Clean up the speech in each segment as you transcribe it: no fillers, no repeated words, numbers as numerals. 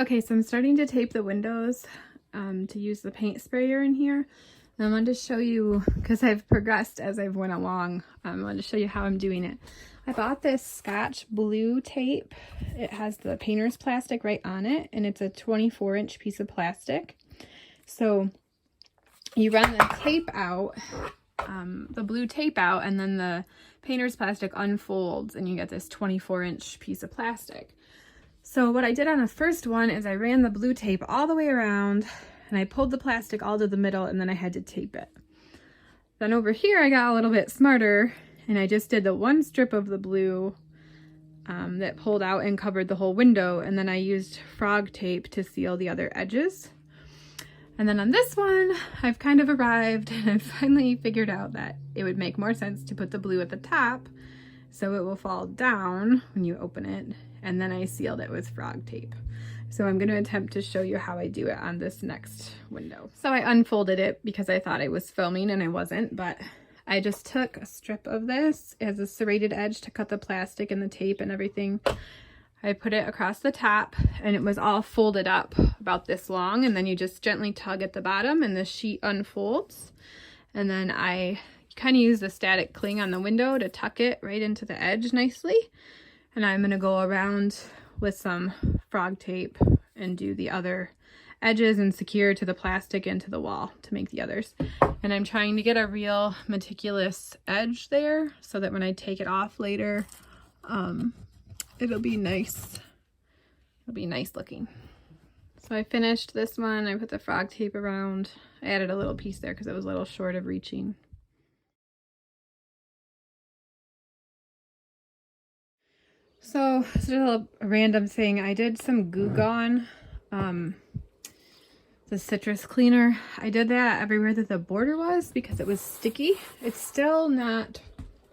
Okay, so I'm starting to tape the windows to use the paint sprayer in here. And I wanted to show you, because I've progressed as I've went along, I wanted to show you how I'm doing it. I bought this Scotch blue tape. It has the painter's plastic right on it, and it's a 24-inch piece of plastic. So you run the tape out, the blue tape out, and then the painter's plastic unfolds, and you get this 24-inch piece of plastic. So what I did on the first one is I ran the blue tape all the way around, and I pulled the plastic all to the middle, and then I had to tape it. Then over here I got a little bit smarter, and I just did the one strip of the blue that pulled out and covered the whole window, and then I used frog tape to seal the other edges. And then on this one, I've kind of arrived, and I finally figured out that it would make more sense to put the blue at the top so it will fall down when you open it, and then I sealed it with frog tape. So I'm going to attempt to show you how I do it on this next window. So I unfolded it because I thought I was filming and I wasn't, but I just took a strip of this. It has a serrated edge to cut the plastic and the tape and everything. I put it across the top, and it was all folded up about this long, and then you just gently tug at the bottom and the sheet unfolds. And then I kind of use the static cling on the window to tuck it right into the edge nicely. And I'm going to go around with some frog tape and do the other edges and secure to the plastic and to the wall to make the others. And I'm trying to get a real meticulous edge there so that when I take it off later, it'll be nice. It'll be nice looking. So I finished this one. I put the frog tape around. I added a little piece there because it was a little short of reaching. So just a random thing. I did some Goo Gone, the citrus cleaner. I did that everywhere that the border was because it was sticky. It's still not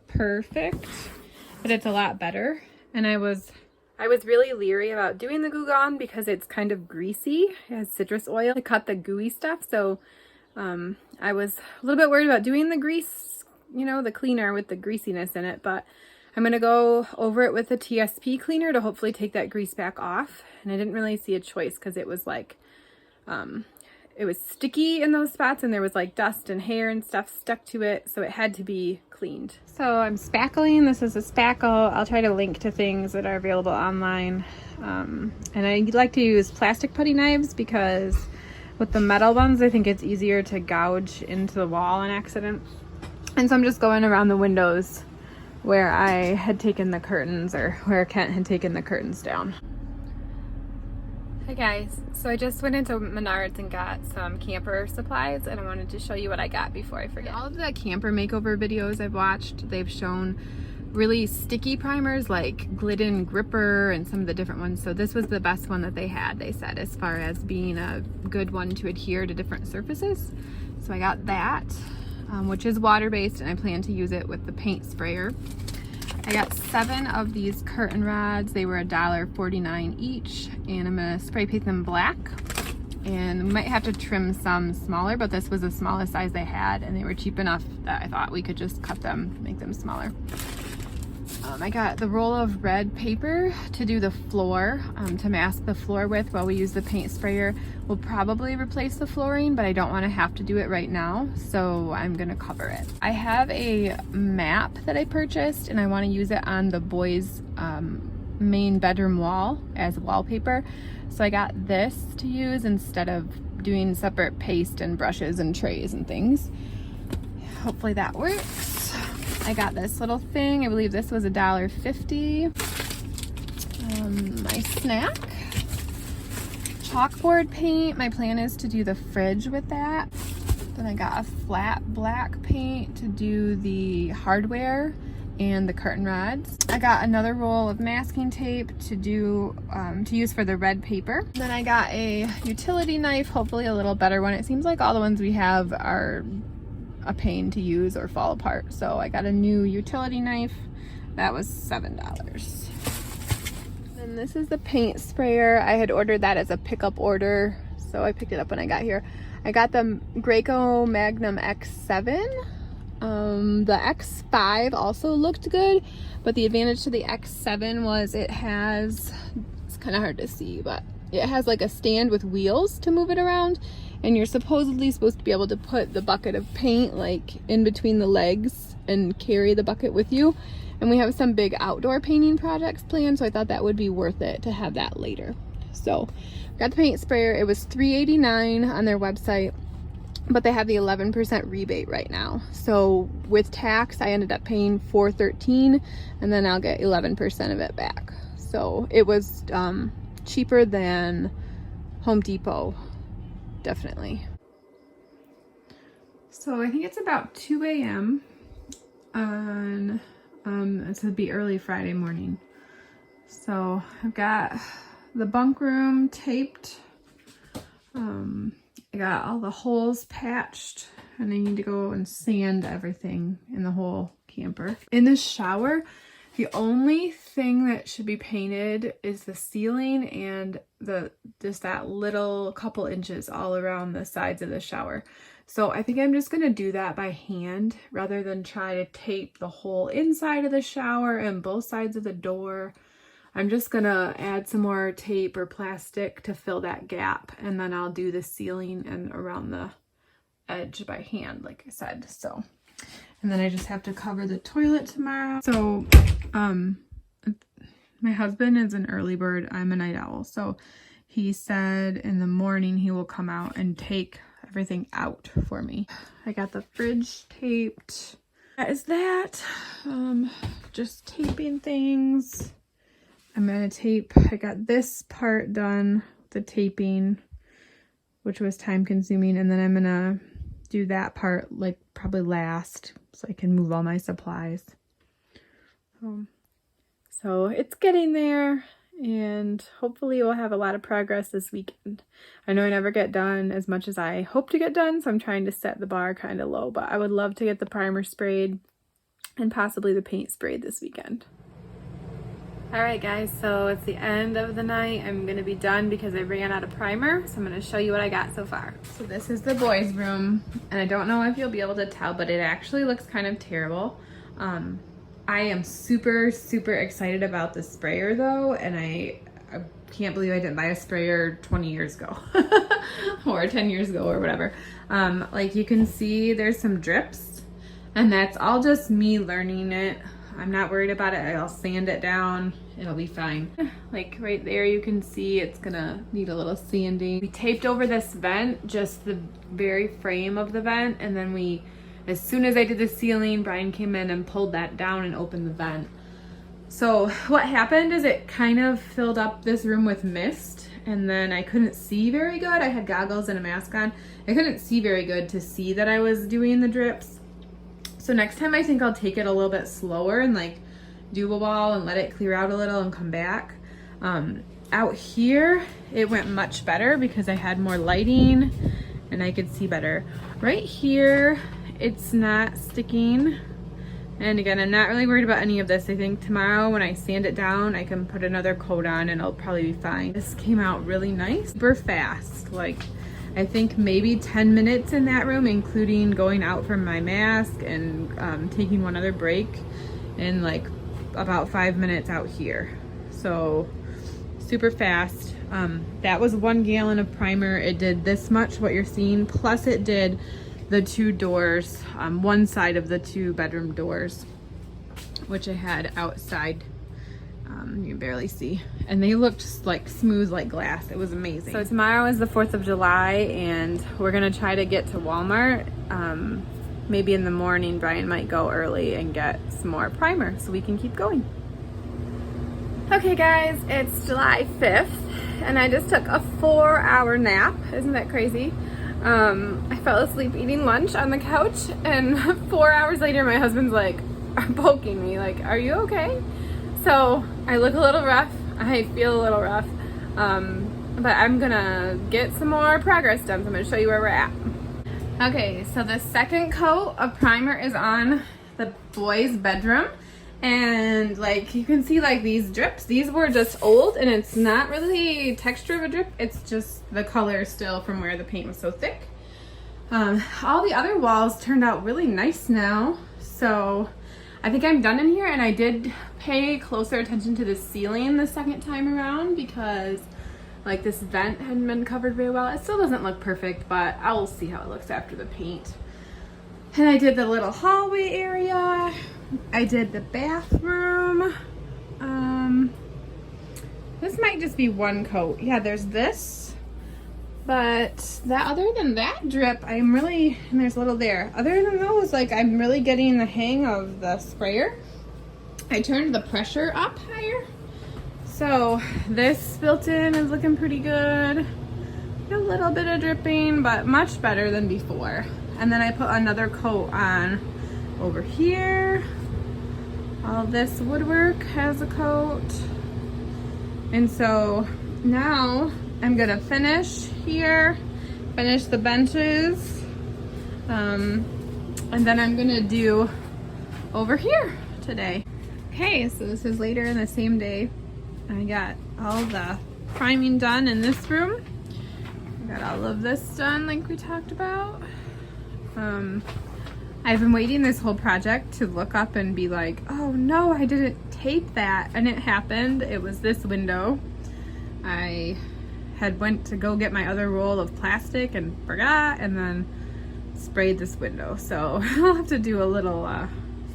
perfect, but it's a lot better. And I was really leery about doing the Goo Gone because it's kind of greasy. It has citrus oil to cut the gooey stuff. So I was a little bit worried about doing the grease, you know, the cleaner with the greasiness in it, but I'm going to go over it with the TSP cleaner to hopefully take that grease back off. And I didn't really see a choice because it was like, it was sticky in those spots, and there was like dust and hair and stuff stuck to it. So it had to be cleaned. So I'm spackling. This is a spackle. I'll try to link to things that are available online. And I like to use plastic putty knives because with the metal ones, I think it's easier to gouge into the wall on accident. And so I'm just going around the windows where I had taken the curtains, or where Kent had taken the curtains down. Hi guys, so I just went into Menards and got some camper supplies, and I wanted to show you what I got before I forget. All of the camper makeover videos I've watched, they've shown really sticky primers like Glidden Gripper and some of the different ones. So this was the best one that they had, they said, as far as being a good one to adhere to different surfaces. So I got that. Which is water-based, and I plan to use it with the paint sprayer. I got 7 of these curtain rods. They were $1.49 each, and I'm gonna spray paint them black. And we might have to trim some smaller, but this was the smallest size they had, and they were cheap enough that I thought we could just cut them, make them smaller. I got the roll of red paper to do the floor, to mask the floor with while we use the paint sprayer. We'll probably replace the flooring, but I don't want to have to do it right now, so I'm gonna cover it. I have a map that I purchased, and I want to use it on the boys' main bedroom wall as wallpaper. So I got this to use instead of doing separate paste and brushes and trays and things. Hopefully that works. I got this little thing. I believe this was $1.50. My snack. Chalkboard paint. My plan is to do the fridge with that. Then I got a flat black paint to do the hardware and the curtain rods. I got another roll of masking tape to do to use for the red paper. Then I got a utility knife, hopefully a little better one. It seems like all the ones we have are a pain to use or fall apart. So I got a new utility knife. That was $7. And this is the paint sprayer. I had ordered that as a pickup order, so I picked it up when I got here. I got the Graco Magnum X7. The X5 also looked good, but the advantage to the X7 was it has, it's kind of hard to see, but it has like a stand with wheels to move it around, and you're supposedly supposed to be able to put the bucket of paint like in between the legs and carry the bucket with you. And we have some big outdoor painting projects planned, so I thought that would be worth it to have that later. So got the paint sprayer. It was $3.89 on their website, but they have the 11% rebate right now. So with tax, I ended up paying $4.13, and then I'll get 11% of it back. So it was cheaper than Home Depot, definitely. So I think it's about 2 a.m. on it's gonna be early Friday morning. So I've got the bunk room taped. I got all the holes patched, and I need to go and sand everything in the whole camper. In the shower, the only thing that should be painted is the ceiling and just that little couple inches all around the sides of the shower. So I think I'm just gonna do that by hand rather than try to tape the whole inside of the shower and both sides of the door. I'm just gonna add some more tape or plastic to fill that gap, and then I'll do the ceiling and around the edge by hand, like I said. So, and then I just have to cover the toilet tomorrow. So, my husband is an early bird. I'm a night owl. So he said in the morning he will come out and take everything out for me. I got the fridge taped. That is that. Just taping things. I'm gonna tape, I got this part done, the taping, which was time consuming, and then I'm gonna do that part like probably last so I can move all my supplies. So it's getting there, and hopefully we'll have a lot of progress this weekend. I know I never get done as much as I hope to get done, so I'm trying to set the bar kind of low, but I would love to get the primer sprayed and possibly the paint sprayed this weekend. Alright guys, so it's the end of the night. I'm going to be done because I ran out of primer, so I'm going to show you what I got so far. So this is the boys' room, and I don't know if you'll be able to tell, but it actually looks kind of terrible. I am super excited about the sprayer though, and I can't believe I didn't buy a sprayer 20 years ago or 10 years ago or whatever. Like you can see there's some drips, and that's all just me learning it. I'm not worried about it. I'll sand it down. It'll be fine. Like right there, you can see it's gonna need a little sanding. We taped over this vent, just the very frame of the vent, and then as soon as I did the ceiling, Brian came in and pulled that down and opened the vent. So what happened is it kind of filled up this room with mist, and then I couldn't see very good. I had goggles and a mask on. I couldn't see very good to see that I was doing the drips. So next time I think I'll take it a little bit slower and like do a wall and let it clear out a little and come back. Out here, it went much better because I had more lighting and I could see better. Right here, it's not sticking. And again, I'm not really worried about any of this. I think tomorrow when I sand it down, I can put another coat on and it'll probably be fine. This came out really nice, super fast. Like I think maybe 10 minutes in that room, including going out for my mask and taking one other break, and like about 5 minutes out here. So super fast. That was 1 gallon of primer. It did this much, what you're seeing, plus it did the 2 doors, one side of the 2 bedroom doors, which I had outside. You can barely see, and they looked like smooth like glass. It was amazing. So tomorrow is the 4th of July, and we're gonna try to get to Walmart. Maybe in the morning Brian might go early and get some more primer so we can keep going. Okay guys, it's July 5th and I just took a 4-hour nap. Isn't that crazy? I fell asleep eating lunch on the couch, and 4 hours later my husband's like poking me like, are you okay? So I look a little rough, I feel a little rough, but I'm gonna get some more progress done, so I'm gonna show you where we're at. Okay, so the second coat of primer is on the boys' bedroom, and like you can see like these drips, these were just old, and it's not really texture of a drip, it's just the color still from where the paint was so thick. All the other walls turned out really nice now, so I think I'm done in here, and I did pay closer attention to the ceiling the second time around because like this vent hadn't been covered very well. It still doesn't look perfect, but I'll see how it looks after the paint. And I did the little hallway area. I did the bathroom. This might just be one coat. Yeah, there's this. But other than that drip, I'm really, and there's a little there. Other than those, like I'm really getting the hang of the sprayer. I turned the pressure up higher. So this built-in is looking pretty good. A little bit of dripping, but much better than before. And then I put another coat on over here. All this woodwork has a coat. And so now I'm gonna finish here, finish the benches, and then I'm gonna do over here today. Okay, so this is later in the same day. I got all the priming done in this room. I got all of this done like we talked about. I've been waiting this whole project to look up and be like, oh no, I didn't tape that. And it happened. It was this window. I had went to go get my other roll of plastic and forgot, and then sprayed this window. So I'll have to do a little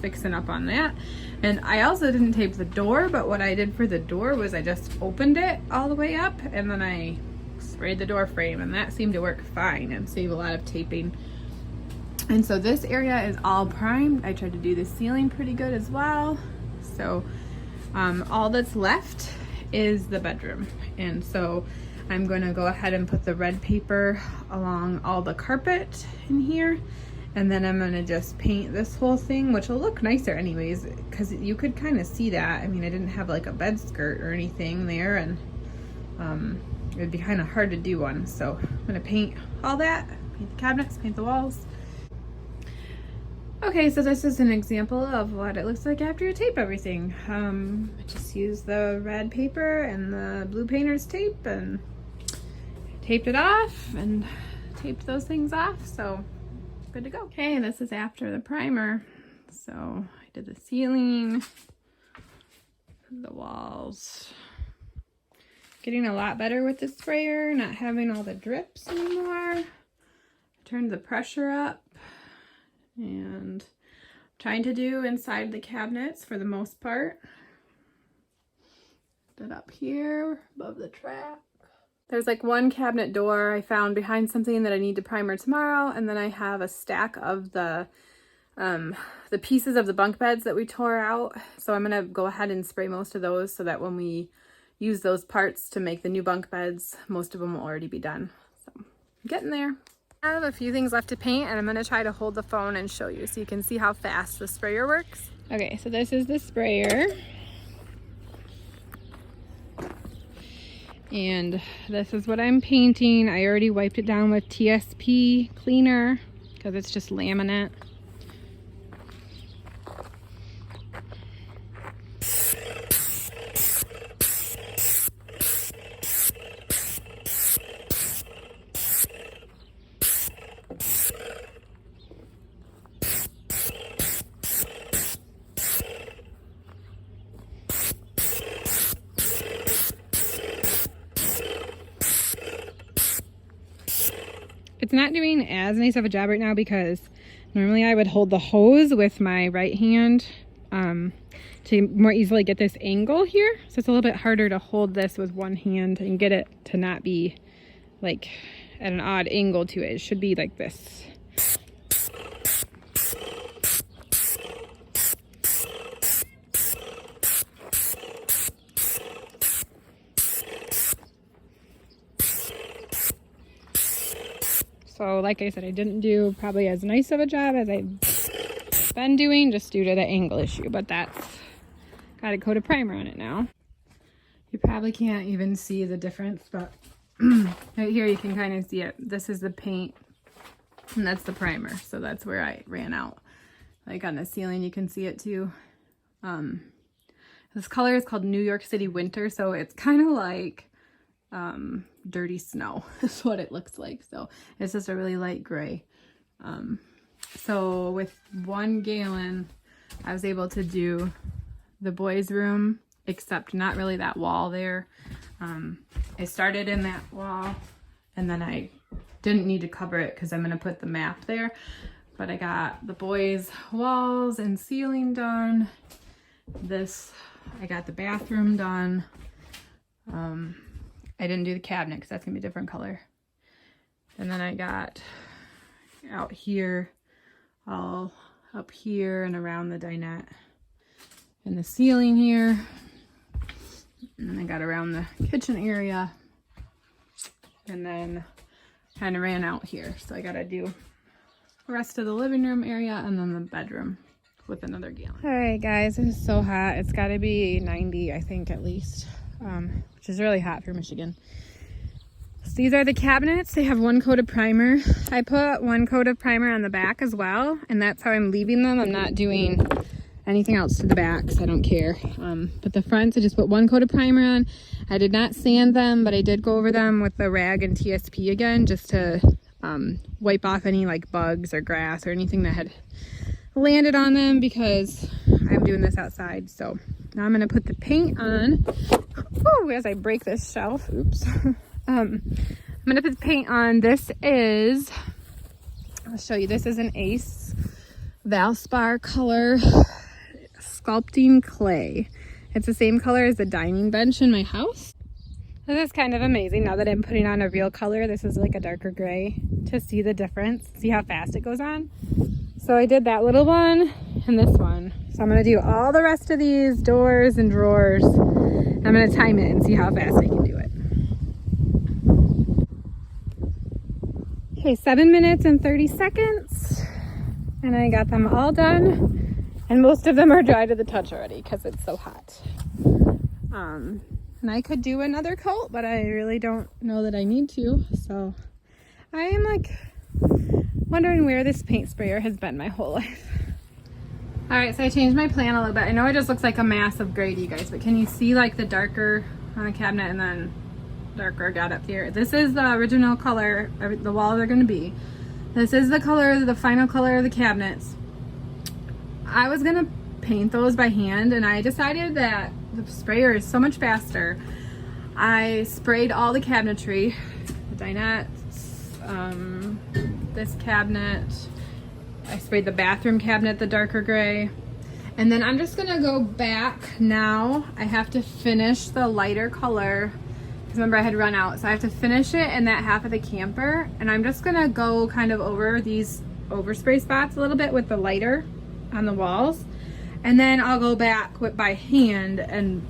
fixing up on that. And I also didn't tape the door, but what I did for the door was I just opened it all the way up and then I sprayed the door frame, and that seemed to work fine and save a lot of taping. And so this area is all primed. I tried to do the ceiling pretty good as well. So all that's left is the bedroom. And so I'm gonna go ahead and put the red paper along all the carpet in here. And then I'm gonna just paint this whole thing, which will look nicer anyways, because you could kind of see that. I mean, I didn't have like a bed skirt or anything there, and it'd be kind of hard to do one. So I'm gonna paint all that, paint the cabinets, paint the walls. Okay, so this is an example of what it looks like after you tape everything. I just used the red paper and the blue painter's tape and taped it off and taped those things off, so good to go. Okay, this is after the primer. So I did the ceiling, the walls. Getting a lot better with the sprayer, not having all the drips anymore. Turned the pressure up. And trying to do inside the cabinets for the most part. Did up here above the track. There's like one cabinet door I found behind something that I need to primer tomorrow, and then I have a stack of the pieces of the bunk beds that we tore out. So I'm gonna go ahead and spray most of those so that when we use those parts to make the new bunk beds, most of them will already be done. So I'm getting there. I have a few things left to paint, and I'm going to try to hold the phone and show you so you can see how fast the sprayer works. Okay, so this is the sprayer. And this is what I'm painting. I already wiped it down with TSP cleaner because it's just laminate. It's not doing as nice of a job right now because normally I would hold the hose with my right hand to more easily get this angle here. So it's a little bit harder to hold this with one hand and get it to not be like at an odd angle to it. It should be like this. So like I said, I didn't do probably as nice of a job as I've been doing just due to the angle issue, but that's got a coat of primer on it now. You probably can't even see the difference, but right here you can kind of see it. This is the paint and that's the primer. So that's where I ran out. Like on the ceiling, you can see it too. This color is called New York City Winter. So it's kind of like dirty snow is what it looks like. So it's just a really light gray. So with 1 gallon, I was able to do the boys' room except not really that wall there. I started in that wall and then I didn't need to cover it because I'm going to put the map there. But I got the boys' walls and ceiling done. I got the bathroom done. I didn't do the cabinet because that's going to be a different color. And then I got out here, all up here and around the dinette. And the ceiling here. And then I got around the kitchen area. And then kind of ran out here. So I got to do the rest of the living room area and then the bedroom with another gallon. All right, guys, it is so hot. It's got to be 90, I think, at least, which is really hot for Michigan. So these are the cabinets. They have 1 coat of primer. I put 1 coat of primer on the back as well, and that's how I'm leaving them. I'm not doing anything else to the backs. I don't care. But the fronts, I just put 1 coat of primer on. I did not sand them, but I did go over them with the rag and TSP again, just to wipe off any like bugs or grass or anything that had landed on them, because I'm doing this outside. So now I'm going to put the paint on. Oh, as I break this shelf. Oops. I'm going to put the paint on. This is, I'll show you, this is an Ace Valspar color sculpting clay. It's the same color as the dining bench in my house. This is kind of amazing now that I'm putting on a real color. This is like a darker gray, to see the difference, see how fast it goes on. So I did that little one and this one. So I'm going to do all the rest of these doors and drawers. I'm going to time it and see how fast I can do it. Okay, 7 minutes and 30 seconds. And I got them all done. And most of them are dry to the touch already because it's so hot. And I could do another coat, but I really don't know that I need to. So I am like wondering where this paint sprayer has been my whole life. All right, so I changed my plan a little bit. I know it just looks like a mass of gray to you guys, but can you see like the darker on the cabinet and then darker got up here? This is the original color the walls are going to be. This is the color, the final color of the cabinets. I was going to paint those by hand, and I decided that the sprayer is so much faster. I sprayed all the cabinetry, the dinettes, this cabinet. I sprayed the bathroom cabinet the darker gray. And then I'm just gonna go back now. I have to finish the lighter color, because remember I had run out. So I have to finish it in that half of the camper. And I'm just gonna go kind of over these overspray spots a little bit with the lighter on the walls. And then I'll go back by hand and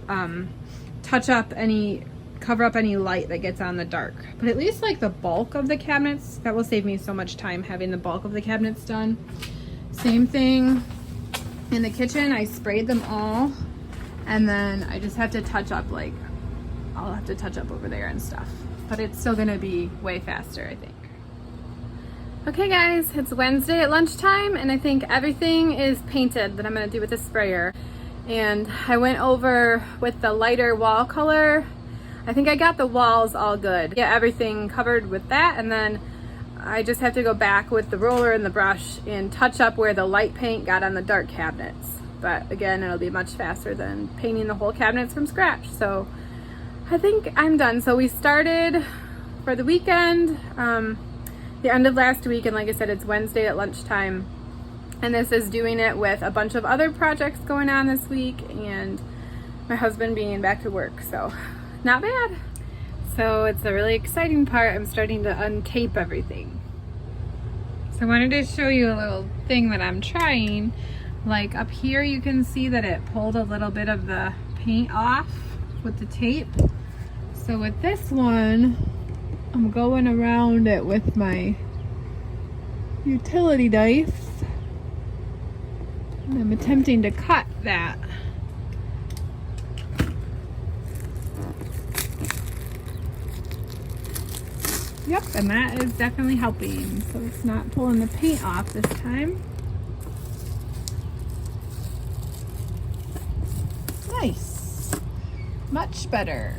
cover up any light that gets on the dark. But at least like the bulk of the cabinets, that will save me so much time having the bulk of the cabinets done. Same thing in the kitchen. I sprayed them all, and then I just have to touch up, like I'll have to touch up over there and stuff. But it's still gonna be way faster, I think. Okay guys, it's Wednesday at lunchtime, and I think everything is painted that I'm gonna do with the sprayer. And I went over with the lighter wall color. I think I got the walls all good. Yeah, everything covered with that, and then I just have to go back with the roller and the brush and touch up where the light paint got on the dark cabinets. But again, it'll be much faster than painting the whole cabinets from scratch. So I think I'm done. So we started for the weekend, the end of last week, and like I said, it's Wednesday at lunchtime, and this is doing it with a bunch of other projects going on this week and my husband being back to work, so not bad. So it's a really exciting part. I'm starting to untape everything. So I wanted to show you a little thing that I'm trying. Like up here you can see that it pulled a little bit of the paint off with the tape. So with this one, I'm going around it with my utility knife, and I'm attempting to cut that. Yep, and that is definitely helping. So it's not pulling the paint off this time. Nice. Much better.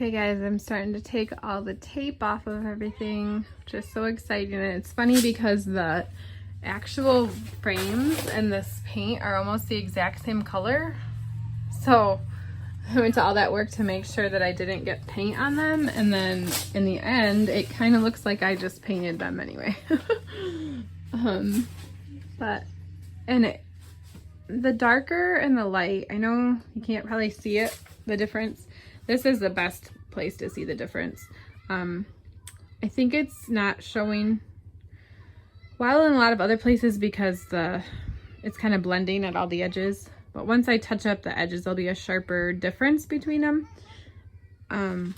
Okay guys, I'm starting to take all the tape off of everything, which is so exciting. And it's funny because the actual frames and this paint are almost the exact same color. So I went to all that work to make sure that I didn't get paint on them, and then in the end it kind of looks like I just painted them anyway. But the darker and the light, I know you can't probably see it, the difference. This is the best place to see the difference. I think it's not showing well in a lot of other places because it's kind of blending at all the edges. But once I touch up the edges, there'll be a sharper difference between them. And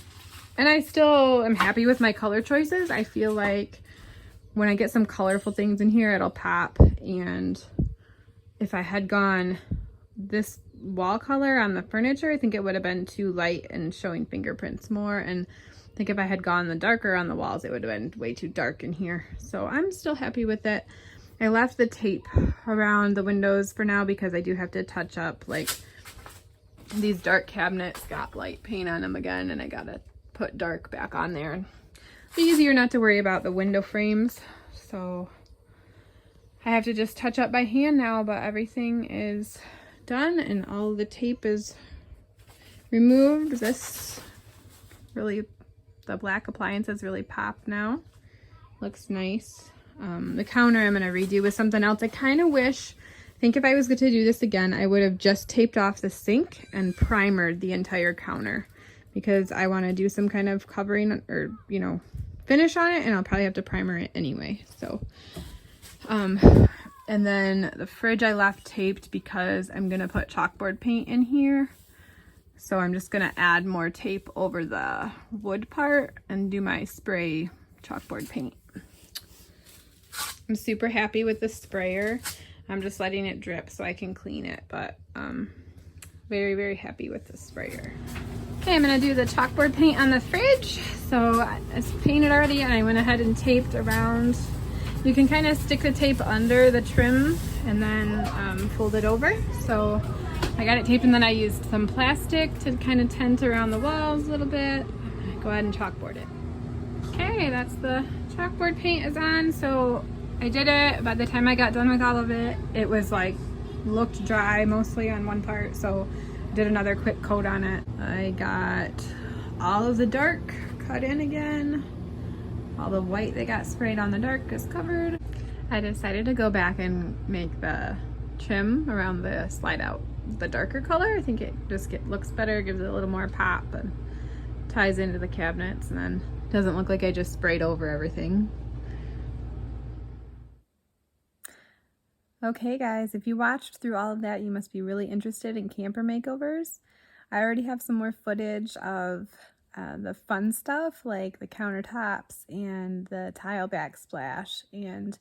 I still am happy with my color choices. I feel like when I get some colorful things in here, it'll pop. And if I had gone this wall color on the furniture, I think it would have been too light and showing fingerprints more. And I think if I had gone the darker on the walls, it would have been way too dark in here. So I'm still happy with it. I left the tape around the windows for now because I do have to touch up, like these dark cabinets got light paint on them again, and I gotta put dark back on there. It's easier not to worry about the window frames. So I have to just touch up by hand now, but everything is done and all the tape is removed. This really, the black appliances really pop now. Looks nice. The counter I'm going to redo with something else. I kind of wish, I think if I was going to do this again, I would have just taped off the sink and primered the entire counter, because I want to do some kind of covering or, you know, finish on it, and I'll probably have to primer it anyway. So, and then the fridge I left taped because I'm going to put chalkboard paint in here. So I'm just going to add more tape over the wood part and do my spray chalkboard paint. I'm super happy with the sprayer. I'm just letting it drip so I can clean it, but very, very happy with the sprayer. Okay, I'm going to do the chalkboard paint on the fridge. So it's painted already, and I went ahead and taped around. You can kind of stick the tape under the trim and then fold it over. So I got it taped, and then I used some plastic to kind of tent around the walls a little bit. Go ahead and chalkboard it. Okay, that's the chalkboard paint is on. So I did it. By the time I got done with all of it, it was like looked dry mostly on one part. So I did another quick coat on it. I got all of the dark cut in again. All the white that got sprayed on the dark is covered. I decided to go back and make the trim around the slide out the darker color. I think it just looks better, gives it a little more pop, and ties into the cabinets, and then doesn't look like I just sprayed over everything. Okay guys, if you watched through all of that, you must be really interested in camper makeovers. I already have some more footage of the fun stuff like the countertops and the tile backsplash and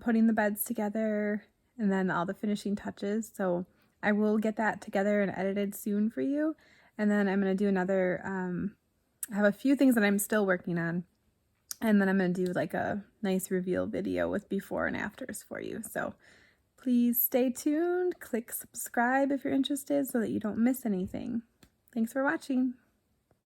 putting the beds together, and then all the finishing touches. So I will get that together and edited soon for you. And then I'm going to do another, I have a few things that I'm still working on. And then I'm going to do like a nice reveal video with before and afters for you. So please stay tuned, click subscribe if you're interested so that you don't miss anything. Thanks for watching.